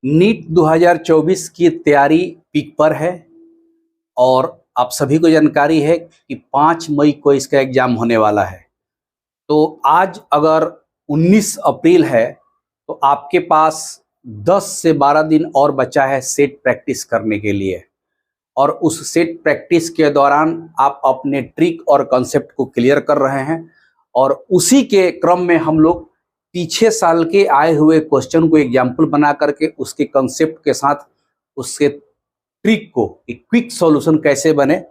NEET 2024 की तैयारी peak पर है और आप सभी को जानकारी है कि 5 मई को इसका एग्जाम होने वाला है। तो आज अगर 19 अप्रैल है तो आपके पास 10 से 12 दिन और बचा है सेट प्रैक्टिस करने के लिए। और उस सेट प्रैक्टिस के दौरान आप अपने ट्रिक और कॉन्सेप्ट को क्लियर कर रहे हैं और उसी के क्रम में हम लोग पीछे साल के आए हुए क्वेश्चन को एग्जाम्पल बना करके उसके कॉन्सेप्ट के साथ उसके ट्रिक को एक क्विक सॉल्यूशन कैसे बने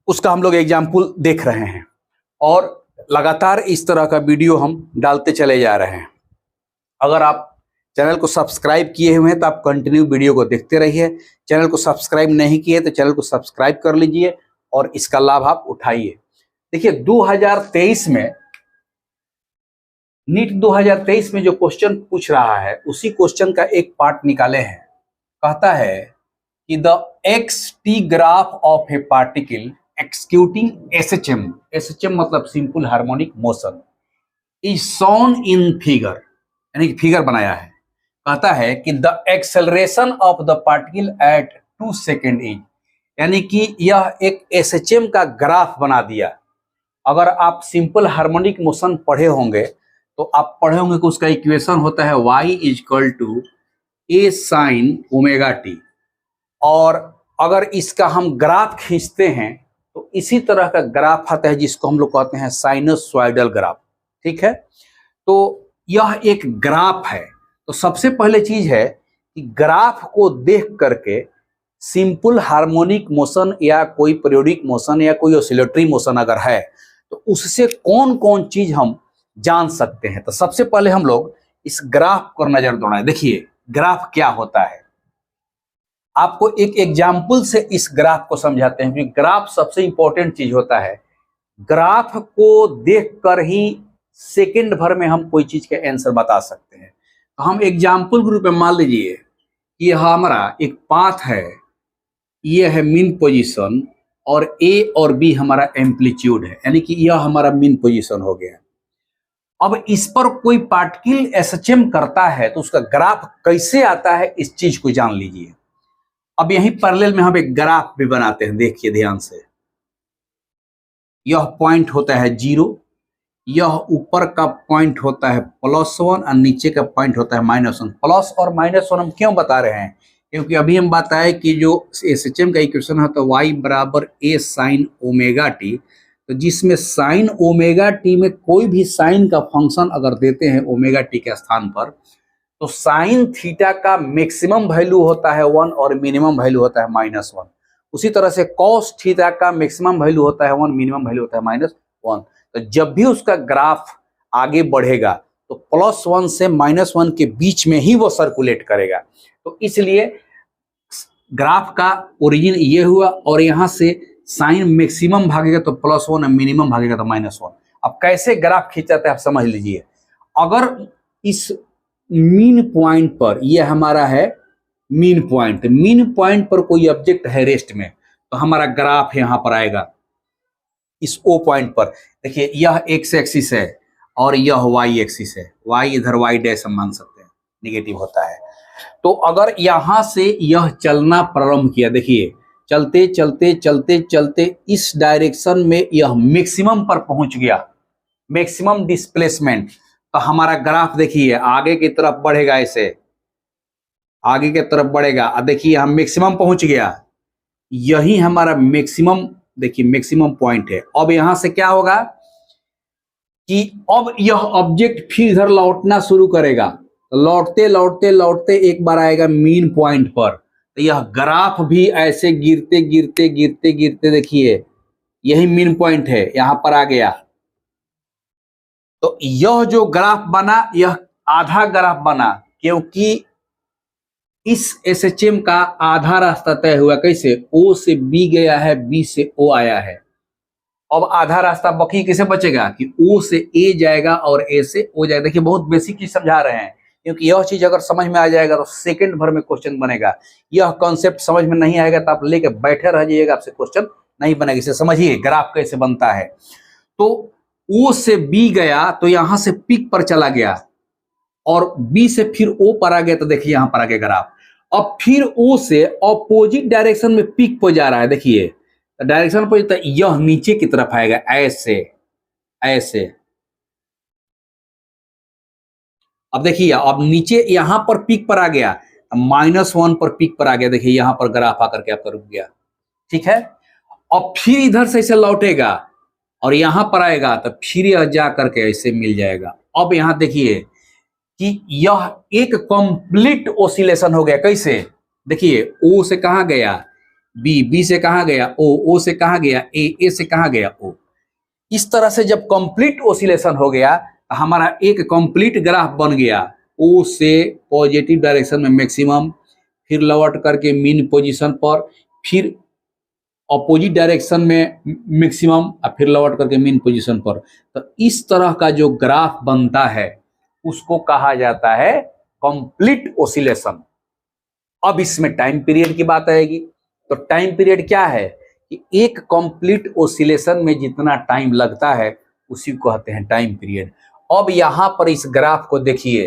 उसका हम लोग एग्जाम्पल देख रहे हैं और लगातार इस तरह का वीडियो हम डालते चले जा रहे हैं। अगर आप चैनल को सब्सक्राइब किए हुए हैं तो आप कंटिन्यू वीडियो को देखते रहिए। चैनल को सब्सक्राइब नहीं किए तो चैनल को सब्सक्राइब कर लीजिए और इसका लाभ आप उठाइए। देखिए 2023 में नीट 2023 में जो क्वेश्चन पूछ रहा है उसी क्वेश्चन का एक पार्ट निकाले हैं। कहता है कि the X T graph of a particle executing SHM मतलब simple harmonic motion is shown in figure, यानी कि फिगर बनाया है। कहता है कि the acceleration of the particle at 2 second is, यानी कि यह एक एसएचएम का ग्राफ बना दिया। अगर आप सिंपल हार्मोनिक मोशन पढ़े होंगे तो आप पढ़े होंगे कि उसका इक्वेशन होता है y is equal to A sine omega t. और अगर इसका हम ग्राफ खींचते हैं तो इसी तरह का ग्राफ आता है जिसको हम लोग कहते हैं साइनसॉइडल ग्राफ। ठीक है, तो यह एक ग्राफ है। तो सबसे पहले चीज है कि ग्राफ को देख करके सिंपल हार्मोनिक मोशन या कोई पीरियोडिक मोशन या कोई ऑसिलेटरी मोशन अगर है तो उससे कौन कौन चीज हम जान सकते हैं। तो सबसे पहले हम लोग इस ग्राफ पर नजर दौड़ाएं। देखिए ग्राफ क्या होता है, आपको एक एग्जाम्पल से इस ग्राफ को समझाते हैं क्योंकि ग्राफ सबसे इंपॉर्टेंट चीज होता है। ग्राफ को देखकर ही सेकंड भर में हम कोई चीज के आंसर बता सकते हैं। तो हम एग्जाम्पल के रूप में मान लीजिए कि यह हमारा एक पाथ है, ये है मीन पोजीशन और ए और बी हमारा एम्पलीट्यूड है, यानी कि यह हमारा मीन पोजीशन हो गया। अब इस पर कोई पार्टिकल एसएचएम करता है तो उसका ग्राफ कैसे आता है इस चीज को जान लीजिए। अब यहीं पैरेलल में हम एक ग्राफ भी बनाते हैं, देखिए ध्यान से। यह पॉइंट होता है 0, यह ऊपर का पॉइंट होता है +1 और नीचे का पॉइंट होता है -1। प्लस और -1 हम क्यों बता रहे हैं, क्योंकि अभी हम बताए कि जो एसएचएम का इक्वेशन है तो y बराबर a साइन ओमेगा टी। तो जिसमें साइन ओमेगा टी में कोई भी साइन का फंक्शन अगर देते हैं ओमेगा टी के स्थान पर तो साइन थीटा का मैक्सिमम वैल्यू होता है 1 और मिनिमम वैल्यू होता है -1। उसी तरह से कॉस थीटा का मैक्सिमम वैल्यू होता है 1, मिनिमम वैल्यू होता है -1। तो जब भी उसका ग्राफ आगे बढ़ेगा तो +1 से -1 के बीच में ही वो सर्कुलेट करेगा। तो इसलिए ग्राफ का ओरिजिन ये हुआ और यहाँ से साइन मैक्सिमम भागेगा तो +1 और मिनिमम भागेगा तो -1। अब कैसे ग्राफ खींचाते हैं आप समझ लीजिए। अगर इस मीन पॉइंट पर, यह हमारा है मीन पॉइंट पर कोई ऑब्जेक्ट है रेस्ट में तो हमारा ग्राफ यहाँ पर आएगा इस O पॉइंट पर। देखिए यह x एक्सिस है और यह y एक्सिस है, y इधर y डैश हम मान सकते हैं, निगेटिव होता है। तो अगर यहां से यह चलना प्रारंभ किया, देखिए चलते चलते चलते चलते इस डायरेक्शन में यह मैक्सिमम पर पहुंच गया, मैक्सिमम डिस्प्लेसमेंट। तो हमारा ग्राफ देखिए आगे की तरफ बढ़ेगा, ऐसे आगे की तरफ बढ़ेगा। देखिए यहां मैक्सिमम पहुंच गया, यही हमारा मैक्सिमम, देखिए मैक्सिमम पॉइंट है। अब यहां से क्या होगा कि अब यह ऑब्जेक्ट फिर इधर लौटना शुरू करेगा। तो लौटते लौटते लौटते एक बार आएगा मीन पॉइंट पर। तो यह ग्राफ भी ऐसे गिरते गिरते गिरते गिरते, देखिए यही मीन पॉइंट है, यहां पर आ गया। तो यह जो ग्राफ बना यह आधा ग्राफ बना क्योंकि इस एसएचएम का आधा रास्ता तय हुआ। कैसे? O से B गया है, B से O आया है। अब आधा रास्ता बाकी कैसे बचेगा कि O से A जाएगा और A से O जाएगा। देखिए बहुत बेसिक चीज समझा रहे हैं क्योंकि यह चीज अगर समझ में आ जाएगा तो सेकंड भर में क्वेश्चन बनेगा। यह कॉन्सेप्ट समझ में नहीं आएगा तो आप लेके बैठे रह जाइएगा, आपसे क्वेश्चन नहीं बनेगा। इसे समझिए ग्राफ कैसे बनता है। तो O से B गया तो यहां से पीक पर चला गया, और बी से फिर ओ पर आ गया, तो देखिए यहां पर आ गया ग्राफ। अब फिर ओ से ऑपोजिट डायरेक्शन में पीक पर जा रहा है, देखिए डायरेक्शन पर, तो यह नीचे की तरफ आएगा ऐसे ऐसे। अब देखिए अब नीचे यहां पर पीक पर आ गया, -1 पर पीक पर आ गया, देखिए यहां पर ग्राफ आकर के आपका रुक गया, ठीक है। अब फिर इधर से ऐसे लौटेगा और यहां पर आएगा, तो फिर यह जा करके ऐसे मिल जाएगा। अब यहां देखिए कि यह एक कंप्लीट ओसिलेशन हो गया। कैसे? देखिए ओ से कहां गया बी, बी से कहां गया ओ से कहां गया ए से कहां गया ओ। इस तरह से जब कंप्लीट ओसिलेशन हो गया, तो हमारा एक कंप्लीट ग्राफ बन गया। ओ से पॉजिटिव डायरेक्शन में मैक्सिमम, फिर लौट करके मीन पोजीशन पर, फिर अपोजिट डायरेक्शन में मैक्सिमम, और फिर लौट करके मीन पोजीशन पर। तो इस तरह का जो ग्राफ बनता है उसको कहा जाता है कंप्लीट ओसिलेशन। अब इसमें टाइम पीरियड की बात आएगी। तो टाइम पीरियड क्या है कि एक कंप्लीट ओसिलेशन में जितना टाइम लगता है उसी को कहते हैं टाइम पीरियड। अब यहां पर इस ग्राफ को देखिए,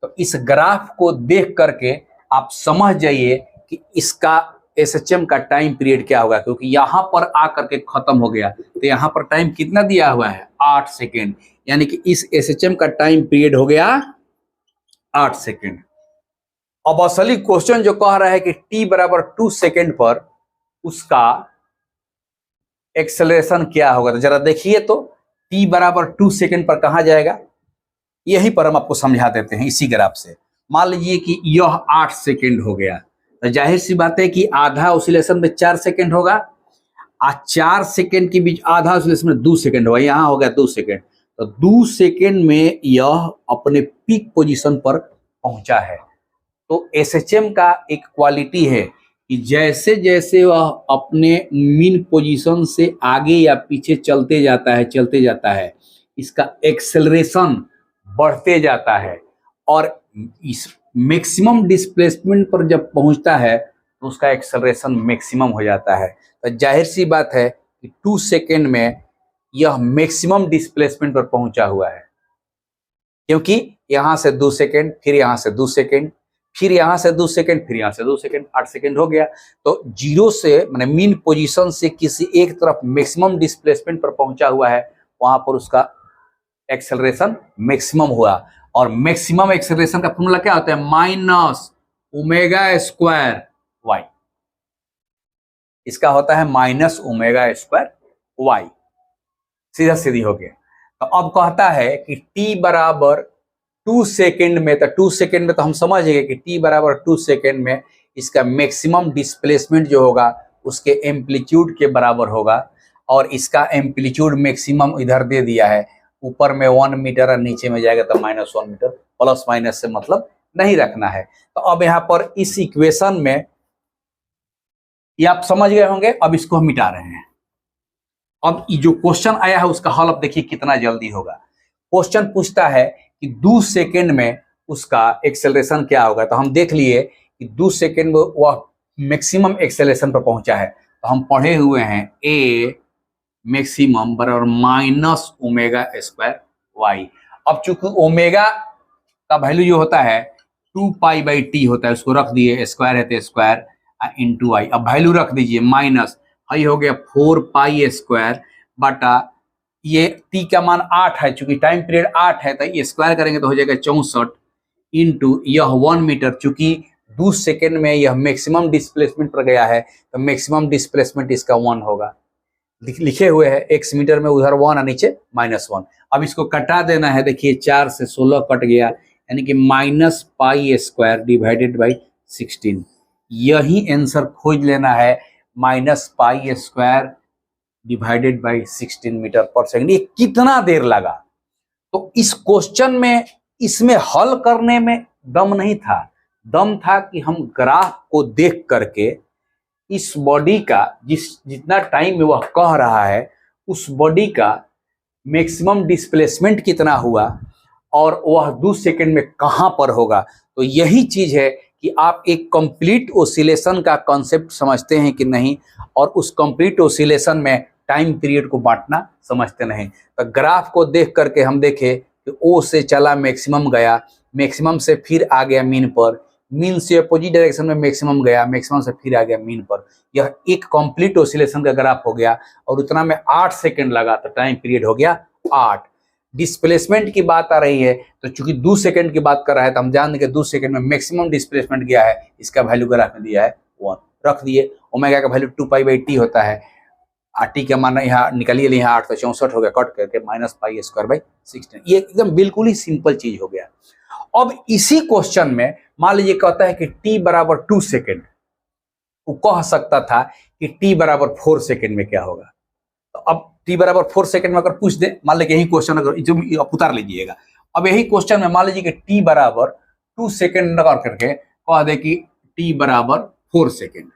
तो इस ग्राफ को देख करके आप समझ जाइए कि इसका एसएचएम का टाइम पीरियड क्या होगा, क्योंकि यहां पर आकर के खत्म हो गया। तो यहां पर टाइम कितना दिया हुआ है 8 सेकेंड, यानी कि इस एसएचएम का टाइम पीरियड हो गया 8 सेकेंड। अब असली क्वेश्चन जो कह रहा है कि t बराबर 2 सेकेंड पर उसका एक्सेलरेशन क्या होगा, तो जरा देखिए तो t बराबर 2 सेकेंड पर कहां जाएगा, यहीं पर हम आपको समझा देते हैं इसी ग्राफ से। मान लीजिए कि यह 8 सेकेंड हो गया, तो जाहिर सी बात है कि आधा ऑसिलेशन में 4 सेकेंड होगा, और 4 सेकेंड के बीच आधा ऑसिलेशन में 2 सेकेंड होगा, यहां हो गया 2 सेकेंड। तो 2 सेकेंड में यह अपने पीक पोजीशन पर पहुंचा है। तो एसएचएम का एक क्वालिटी है कि जैसे जैसे वह अपने मीन पोजीशन से आगे या पीछे चलते जाता है, इसका एक्सेलरेशन बढ़ते जाता है, और इस मैक्सिमम डिस्प्लेसमेंट पर जब पहुंचता है तो उसका एक्सेलरेशन मैक्सिमम हो जाता है। तो जाहिर सी बात है कि 2 सेकेंड में यह मैक्सिमम डिस्प्लेसमेंट पर पहुंचा हुआ है, क्योंकि यहां से 2 सेकेंड, फिर यहां से 2 सेकेंड, फिर यहां से 2 सेकेंड, फिर यहां से 2 सेकेंड, 8 सेकेंड हो गया। तो जीरो से माने मीन पोजीशन से किसी एक तरफ मैक्सिमम डिस्प्लेसमेंट पर पहुंचा हुआ है, वहां पर उसका एक्सेलरेशन मैक्सिमम हुआ। और मैक्सिमम एक्सेलरेशन का फॉर्मूला क्या होता है, माइनस ओमेगा स्क्वायर वाई। इसका होता है माइनस ओमेगा स्क्वायर वाई, सीधा सीधी हो गया। तो अब कहता है कि t बराबर 2 सेकेंड में, तो 2 सेकेंड में तो हम समझ गए कि t बराबर 2 सेकेंड में इसका मैक्सिमम डिस्प्लेसमेंट जो होगा उसके एम्पलीट्यूड के बराबर होगा। और इसका एम्पलीट्यूड मैक्सिमम इधर दे दिया है, ऊपर में 1 मीटर और नीचे में जाएगा तो -1 मीटर, प्लस माइनस से मतलब नहीं रखना है। तो अब यहाँ पर इस इक्वेशन में ये आप समझ गए होंगे। अब इसको हम मिटा रहे हैं। अब जो क्वेश्चन आया है उसका हल अब देखिए कितना जल्दी होगा। क्वेश्चन पूछता है कि 2 सेकेंड में उसका एक्सेलरेशन क्या होगा। तो हम देख लिए कि 2 सेकेंड में वह मैक्सिमम एक्सेलरेशन पर पहुंचा है। तो हम पढ़े हुए हैं ए मैक्सिमम बराबर माइनस ओमेगा स्क्वायर वाई। अब चूंकि ओमेगा का वैल्यू जो होता है 2π/t होता है, उसको रख दिए, स्क्वायर है तो स्क्वायर इंटू आई। अब वैल्यू रख दीजिए, माइनस आई हो गया 4π स्क्वायर बटा ये t का मान 8 है, चूंकि टाइम पीरियड 8 है तो ये स्क्वायर करेंगे तो हो जाएगा 64 इंटू यह 1 मीटर। चूंकि 2 सेकेंड में यह मैक्सिमम डिस्प्लेसमेंट पर गया है तो मैक्सिमम डिस्प्लेसमेंट इसका 1 होगा। लिखे हुए है x मीटर में, उधर 1 और नीचे -1। अब इसको कटा देना है, देखिए 4 से 16 कट गया, यानी कि -π स्क्वायर डिवाइडेड बाई 16। यही आंसर खोज लेना है, -π स्क्वायर डिवाइडेड बाई 16 मीटर पर सेकंड। ये कितना देर लगा। तो इस क्वेश्चन में इसमें हल करने में दम नहीं था, दम था कि हम ग्राफ को देख करके इस बॉडी का जितना टाइम में वह कह रहा है उस बॉडी का मैक्सिमम डिस्प्लेसमेंट कितना हुआ और वह 2 सेकेंड में कहां पर होगा। तो यही चीज है कि आप एक कंप्लीट ओसिलेशन का कॉन्सेप्ट समझते हैं कि नहीं, और उस कंप्लीट ओसिलेशन में टाइम पीरियड को बांटना समझते नहीं। तो ग्राफ को देख करके हम देखें कि कि ओ से चला मैक्सिमम गया, मैक्सिमम से फिर आ गया मीन पर, मीन से अपोजिट डायरेक्शन में मैक्सिमम गया, मैक्सिमम से फिर आ गया मीन पर। यह एक कंप्लीट ऑसिलेशन का ग्राफ हो गया और उतना में 8 सेकंड लगा, तो टाइम पीरियड हो गया 8। डिस्प्लेसमेंट की बात आ रही है तो चूंकि 2 सेकंड की बात कर रहा है तो हम जान देंगे 2 सेकंड में मैक्सिमम डिस्प्लेसमेंट गया है, इसका वैल्यू ग्राफ में दिया है 1, रख दिए। ओमेगा का वैल्यू 2π/t होता है, टी का मान यहाँ निकालिए, यहाँ 8 तो 64 हो गया, कट करके -π²/16। ये एकदम बिल्कुल ही सिंपल चीज हो गया। अब इसी क्वेश्चन में मान लीजिए कहता है कि t बराबर 2 सेकेंड, वो कह सकता था कि t बराबर 4 सेकेंड में क्या होगा। तो अब t बराबर 4 सेकेंड में अगर पूछ दे, मान लीजिए यही क्वेश्चन अगर आप उतार लीजिएगा, अब यही क्वेश्चन में मान लीजिए कि t बराबर 2 सेकेंड लगा करके कह दे कि t बराबर 4 सेकेंड,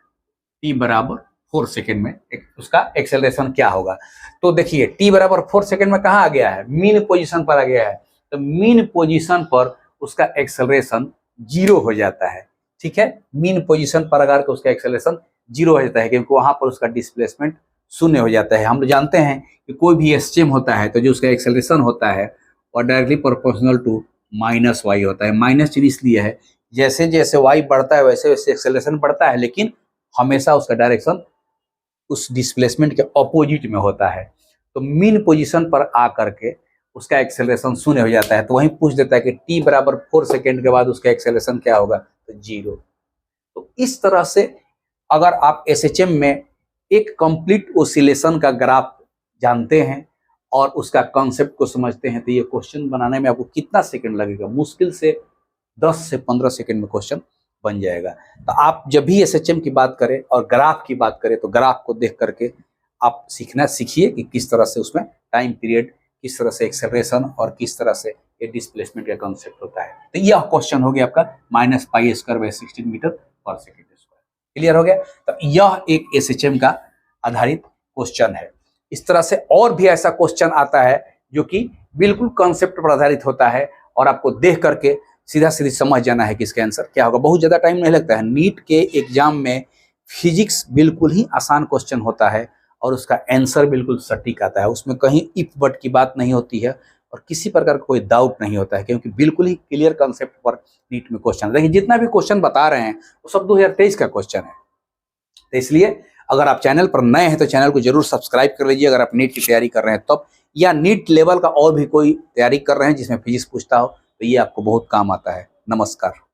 t बराबर 4 सेकेंड में उसका एक्सेलरेशन क्या होगा। तो देखिए t बराबर 4 सेकेंड में कहाँ आ गया है, मीन पोजीशन पर आ गया है, तो मीन पोजीशन पर उसका एक्सेलरेशन 0 हो जाता है। ठीक है, मीन पोजीशन पर अगर उसका एक्सेलरेशन 0 हो जाता है क्योंकि वहां पर उसका डिस्प्लेसमेंट 0 हो जाता है। हम लोग जानते हैं कि कोई भी एसटीएम होता है तो जो उसका एक्सेलरेशन होता है और डायरेक्टली प्रोपोर्शनल टू -y होता है। माइनस चिन्ह इसलिए है जैसे जैसे y बढ़ता है वैसे वैसे एक्सेलरेशन बढ़ता है, लेकिन हमेशा उसका डायरेक्शन उस डिस्प्लेसमेंट के अपोजिट में होता है। तो मीन पोजीशन पर आ करके उसका एक्सेलरेशन 0 हो जाता है। तो वहीं पूछ देता है कि t बराबर 4 सेकेंड के बाद उसका एक्सेलरेशन क्या होगा, तो 0। तो इस तरह से अगर आप एसएचएम में एक कंप्लीट ओसिलेशन का ग्राफ जानते हैं और उसका कॉन्सेप्ट को समझते हैं तो ये क्वेश्चन बनाने में आपको कितना सेकंड लगेगा, मुश्किल से 10 से 15 सेकंड में क्वेश्चन बन जाएगा। तो आप जब भी एसएचएम की बात करें और ग्राफ की बात करें तो ग्राफ को देख करके आप सीखिए कि किस तरह से उसमें टाइम पीरियड, किस तरह से एक्सेलरेशन और किस तरह से ये डिस्प्लेसमेंट का कॉन्सेप्ट होता है। तो यह क्वेश्चन हो गया आपका -π²/16 मीटर पर सेकेंड स्क्वायर। क्लियर हो गया। तो यह एक एसएचएम का आधारित क्वेश्चन है। इस तरह से और भी ऐसा क्वेश्चन आता है जो कि बिल्कुल कॉन्सेप्ट पर आधारित होता है और आपको देख करके सीधा सीधी समझ जाना है कि इसका आंसर क्या होगा। बहुत ज्यादा टाइम नहीं लगता है। नीट के एग्जाम में फिजिक्स बिल्कुल ही आसान क्वेश्चन होता है और उसका आंसर बिल्कुल सटीक आता है। उसमें कहीं इफ बट की बात नहीं होती है और किसी प्रकार का कोई डाउट नहीं होता है, क्योंकि बिल्कुल ही क्लियर कॉन्सेप्ट पर नीट में क्वेश्चन। देखिए जितना भी क्वेश्चन बता रहे हैं वो सब 2023 का क्वेश्चन है। तो इसलिए अगर आप चैनल पर नए हैं तो चैनल को जरूर सब्सक्राइब कर लीजिए अगर आप नीट की तैयारी कर रहे हैं तब, या नीट लेवल का और भी कोई तैयारी कर रहे हैं जिसमें फिजिक्स पूछता हो तो ये आपको बहुत काम आता है। नमस्कार।